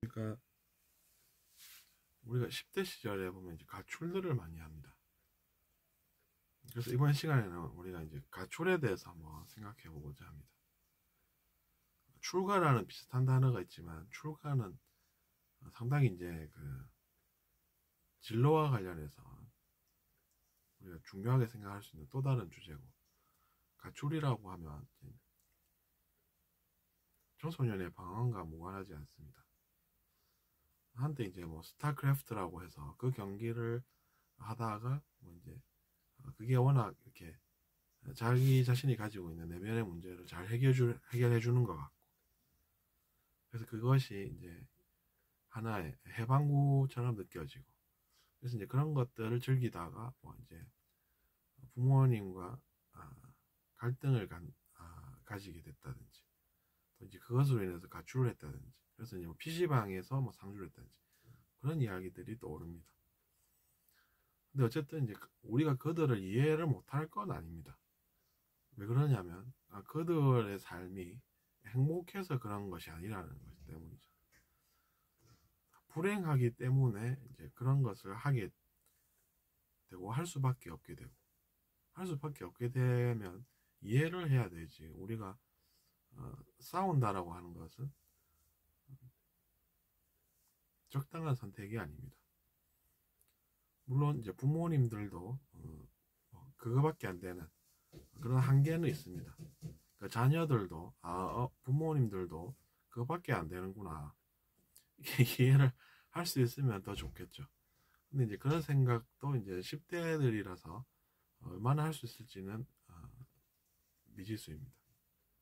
그러니까 우리가 10대 시절에 보면 이제 가출들을 많이 합니다. 그래서 이번 시간에는 우리가 이제 가출에 대해서 한번 생각해 보고자 합니다. 출가라는 비슷한 단어가 있지만 출가는 상당히 이제 그 진로와 관련해서 우리가 중요하게 생각할 수 있는 또 다른 주제고, 가출이라고 하면 청소년의 방황과 무관하지 않습니다. 한때 이제 뭐 스타크래프트라고 해서 그 경기를 하다가 뭐 이제 그게 워낙 이렇게 자기 자신이 가지고 있는 내면의 문제를 잘 해결해 주는 것 같고, 그래서 그것이 이제 하나의 해방구처럼 느껴지고, 그래서 이제 그런 것들을 즐기다가 뭐 이제 부모님과 갈등을 가지게 됐다든지, 또 이제 그것으로 인해서 가출을 했다든지, 그래서 이제 뭐 PC방에서 뭐 상주를 했다든지 그런 이야기들이 떠오릅니다. 근데 어쨌든 이제 우리가 그들을 이해를 못할 건 아닙니다. 왜 그러냐면 그들의 삶이 행복해서 그런 것이 아니라는 것 때문이죠. 불행하기 때문에 이제 그런 것을 하게 되고 할 수밖에 없게 되고, 할 수밖에 없게 되면 이해를 해야 되지. 우리가 싸운다라고 하는 것은 적당한 선택이 아닙니다. 물론 이제 부모님들도 그거밖에 안 되는 그런 한계는 있습니다. 그러니까 자녀들도 부모님들도 그거밖에 안 되는구나, 이해를 할 수 있으면 더 좋겠죠. 근데 이제 그런 생각도 이제 10대들이라서 얼마나 할 수 있을지는 미지수입니다.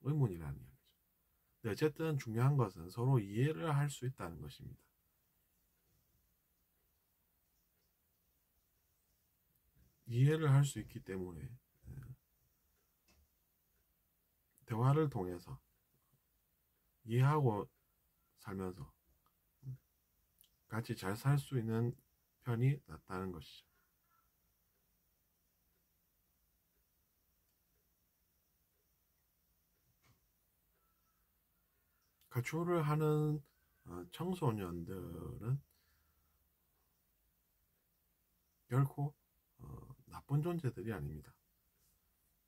의문이라는 이야기죠. 근데 어쨌든 중요한 것은 서로 이해를 할 수 있다는 것입니다. 이해를 할 수 있기 때문에 대화를 통해서 이해하고 살면서 같이 잘 살 수 있는 편이 낫다는 것이죠. 가출을 하는 청소년들은 결코 나쁜 존재들이 아닙니다.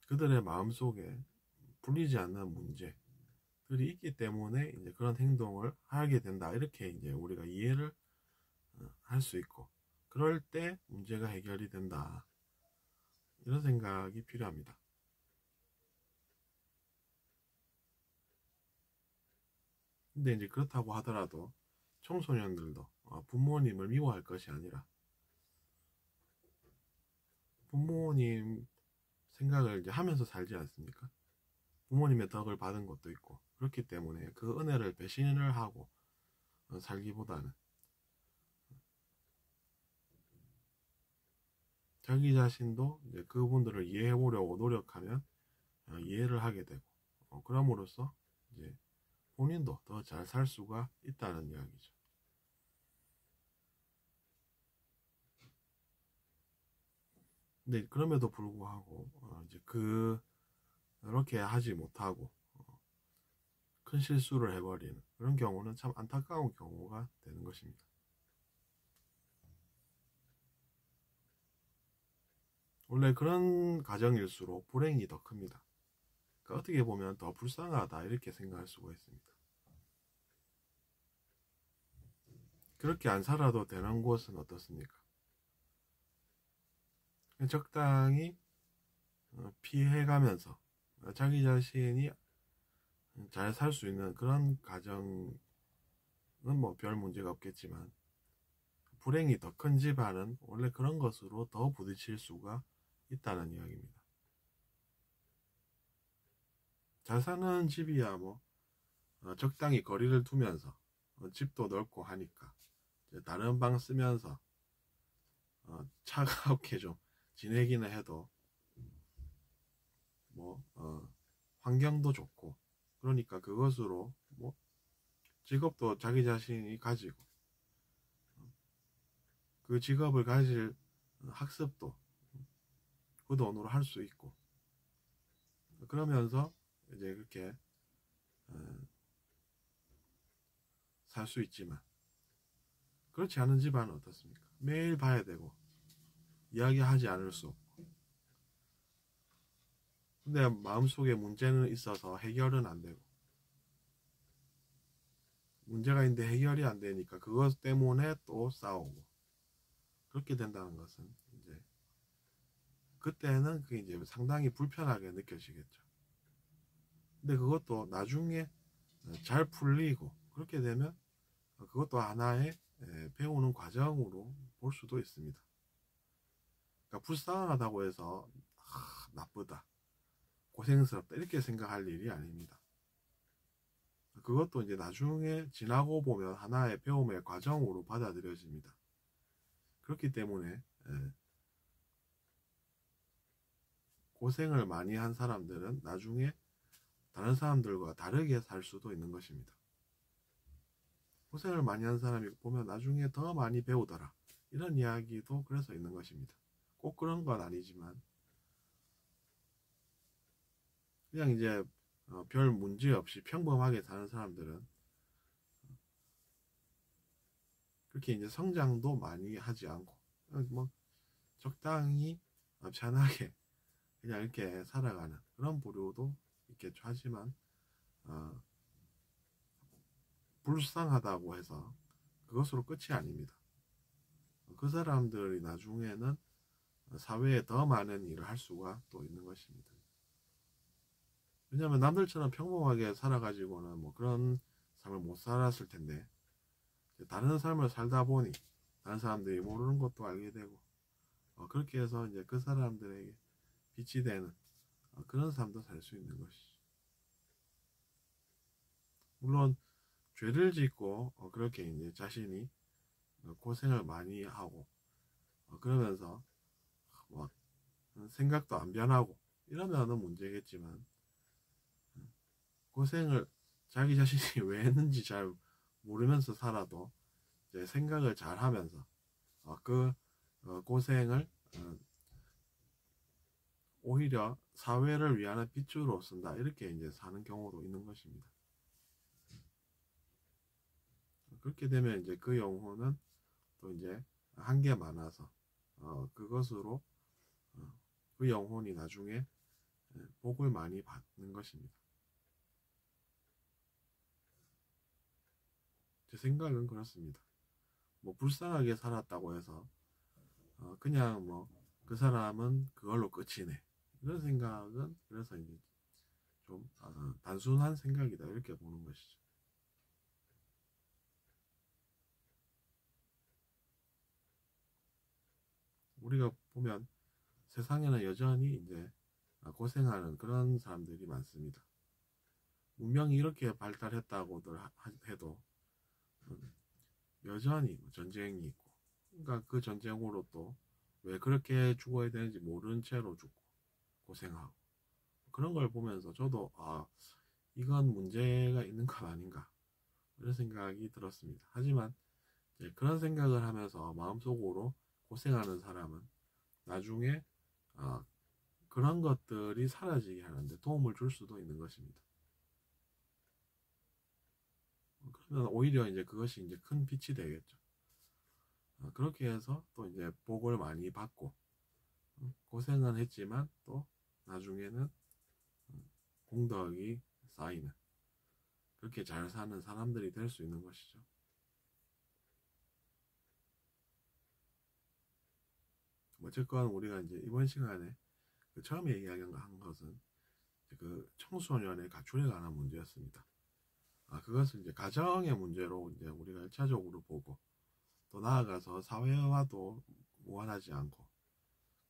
그들의 마음속에 풀리지 않는 문제들이 있기 때문에 이제 그런 행동을 하게 된다, 이렇게 이제 우리가 이해를 할 수 있고, 그럴 때 문제가 해결이 된다, 이런 생각이 필요합니다. 근데 이제 그렇다고 하더라도 청소년들도 부모님을 미워할 것이 아니라 부모님 생각을 이제 하면서 살지 않습니까? 부모님의 덕을 받은 것도 있고, 그렇기 때문에 그 은혜를 배신을 하고 살기보다는 자기 자신도 이제 그분들을 이해해 보려고 노력하면 이해를 하게 되고, 그럼으로써 이제 본인도 더 잘 살 수가 있다는 이야기죠. 근데 그럼에도 불구하고 이제 그렇게 하지 못하고 큰 실수를 해버리는 그런 경우는 참 안타까운 경우가 되는 것입니다. 원래 그런 가정일수록 불행이 더 큽니다. 그러니까 어떻게 보면 더 불쌍하다, 이렇게 생각할 수가 있습니다. 그렇게 안 살아도 되는 곳은 어떻습니까? 적당히 피해가면서 자기 자신이 잘 살 수 있는 그런 가정은 뭐 별 문제가 없겠지만, 불행이 더 큰 집안은 원래 그런 것으로 더 부딪힐 수가 있다는 이야기입니다. 잘 사는 집이야 뭐 적당히 거리를 두면서 집도 넓고 하니까 다른 방 쓰면서 차갑게 좀 지내기는 해도 뭐 환경도 좋고, 그러니까 그것으로 뭐 직업도 자기 자신이 가지고 그 직업을 가질 학습도 그 돈으로 할 수 있고, 그러면서 이제 그렇게 살 수 있지만, 그렇지 않은 집안은 어떻습니까? 매일 봐야 되고 이야기하지 않을 수 없고, 근데 마음속에 문제는 있어서 해결은 안 되고, 문제가 있는데 해결이 안 되니까 그것 때문에 또 싸우고, 그렇게 된다는 것은 이제 그때는 그게 이제 상당히 불편하게 느껴지겠죠. 근데 그것도 나중에 잘 풀리고 그렇게 되면 그것도 하나의 배우는 과정으로 볼 수도 있습니다. 그러니까 불쌍하다고 해서 나쁘다, 고생스럽다 이렇게 생각할 일이 아닙니다. 그것도 이제 나중에 지나고 보면 하나의 배움의 과정으로 받아들여집니다. 그렇기 때문에 고생을 많이 한 사람들은 나중에 다른 사람들과 다르게 살 수도 있는 것입니다. 고생을 많이 한 사람이 보면 나중에 더 많이 배우더라, 이런 이야기도 그래서 있는 것입니다. 꼭 그런 건 아니지만 그냥 이제 별 문제 없이 평범하게 사는 사람들은 그렇게 이제 성장도 많이 하지 않고 뭐 적당히 편하게 그냥 이렇게 살아가는 그런 부류도 있겠죠. 하지만 불쌍하다고 해서 그것으로 끝이 아닙니다. 그 사람들이 나중에는 사회에 더 많은 일을 할 수가 또 있는 것입니다. 왜냐하면 남들처럼 평범하게 살아가지고는 뭐 그런 삶을 못 살았을 텐데, 다른 삶을 살다 보니 다른 사람들이 모르는 것도 알게 되고, 그렇게 해서 이제 그 사람들에게 빛이 되는 그런 삶도 살 수 있는 것이죠. 물론 죄를 짓고 그렇게 이제 자신이 고생을 많이 하고 그러면서 막 생각도 안 변하고 이러면은 문제겠지만, 고생을 자기 자신이 왜 했는지 잘 모르면서 살아도 이제 생각을 잘 하면서 그 고생을 오히려 사회를 위한 빚으로 쓴다, 이렇게 이제 사는 경우도 있는 것입니다. 그렇게 되면 이제 그 영혼은 또 이제 한계 많아서 그것으로 그 영혼이 나중에 복을 많이 받는 것입니다. 제 생각은 그렇습니다. 뭐 불쌍하게 살았다고 해서 그냥 뭐 그 사람은 그걸로 끝이네, 이런 생각은 그래서 이제 좀 단순한 생각이다, 이렇게 보는 것이죠. 우리가 보면 세상에는 여전히 이제 고생하는 그런 사람들이 많습니다. 문명이 이렇게 발달했다고들 해도 여전히 전쟁이 있고, 그러니까 그 전쟁으로 또 왜 그렇게 죽어야 되는지 모르는 채로 죽고 고생하고, 그런 걸 보면서 저도 이건 문제가 있는 것 아닌가, 이런 생각이 들었습니다. 하지만 그런 생각을 하면서 마음속으로 고생하는 사람은 나중에 그런 것들이 사라지게 하는데 도움을 줄 수도 있는 것입니다. 그러면 오히려 이제 그것이 이제 큰 빛이 되겠죠. 그렇게 해서 또 이제 복을 많이 받고 고생은 했지만 또 나중에는 공덕이 쌓이는, 그렇게 잘 사는 사람들이 될 수 있는 것이죠. 어쨌건 우리가 이제 이번 시간에 처음에 얘기한 것은 그 청소년의 가출에 관한 문제였습니다. 그것을 이제 가정의 문제로 이제 우리가 1차적으로 보고, 또 나아가서 사회와도 무관하지 않고,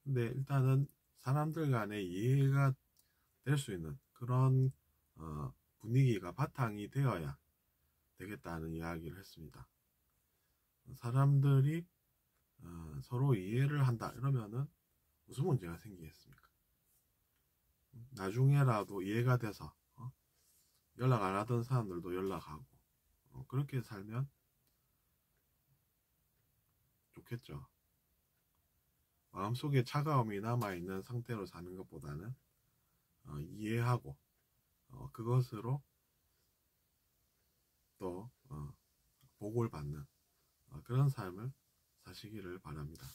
근데 일단은 사람들 간의 이해가 될 수 있는 그런 분위기가 바탕이 되어야 되겠다는 이야기를 했습니다. 사람들이 서로 이해를 한다 이러면은 무슨 문제가 생기겠습니까? 나중에라도 이해가 돼서 연락 안 하던 사람들도 연락하고 그렇게 살면 좋겠죠. 마음속에 차가움이 남아있는 상태로 사는 것보다는 이해하고 그것으로 또 복을 받는 그런 삶을 사시기를 바랍니다.